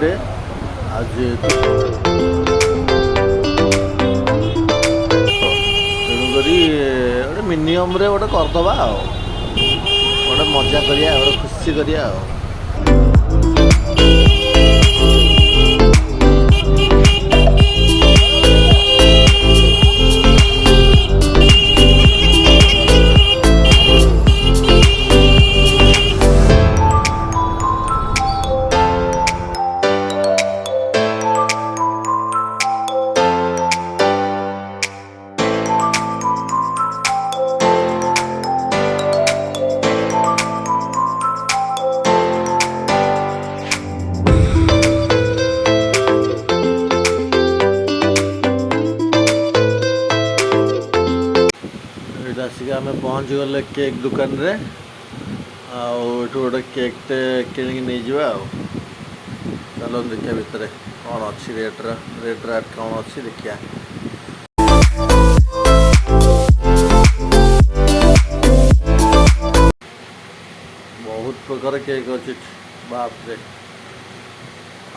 Birthday आज तेणुक गोटे minimum गोटे करदे गोटे मजा करिया गोटे खुशी करिया आसिक आम पहुँच गले केक दुकान रे गोटे केक टे कि नहीं जा चलो देखिए भितर कौन अच्छी रेट राट कौन अच्छी देखिया बहुत प्रकार केक अच्छी बाप रे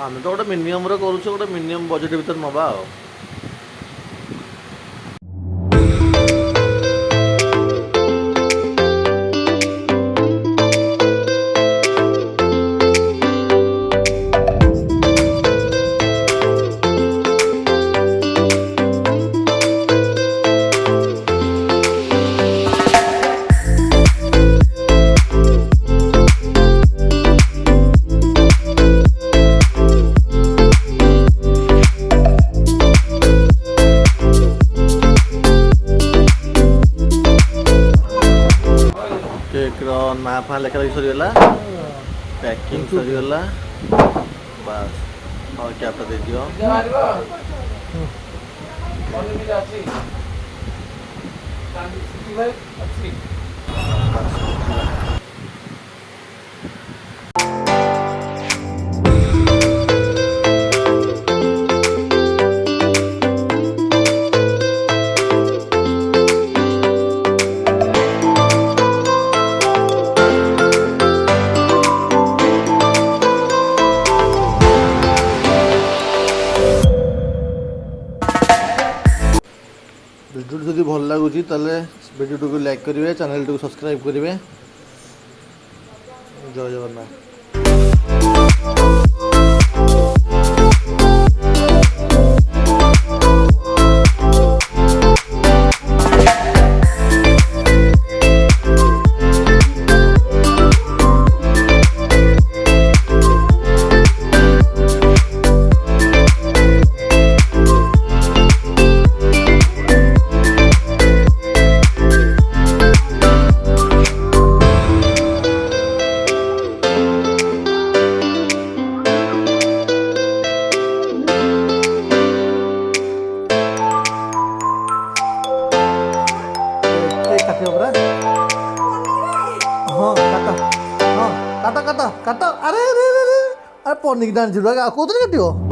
आम तो गोटे मिनिमम करुचे गोटे मिनिमम बजेट भर नवा केक ना फा लेखा लगी सरीगला पैकिंग सरीगला बस और कैपटा दे दियो वीडियो जदि भल लगुच वीडियो को लाइक करेंगे चैनल को सब्सक्राइब करेंगे जय जगन्नाथ। हाँ काटा काटा काटा अरे अरे अरे अरे पनीर डांस कौन काटो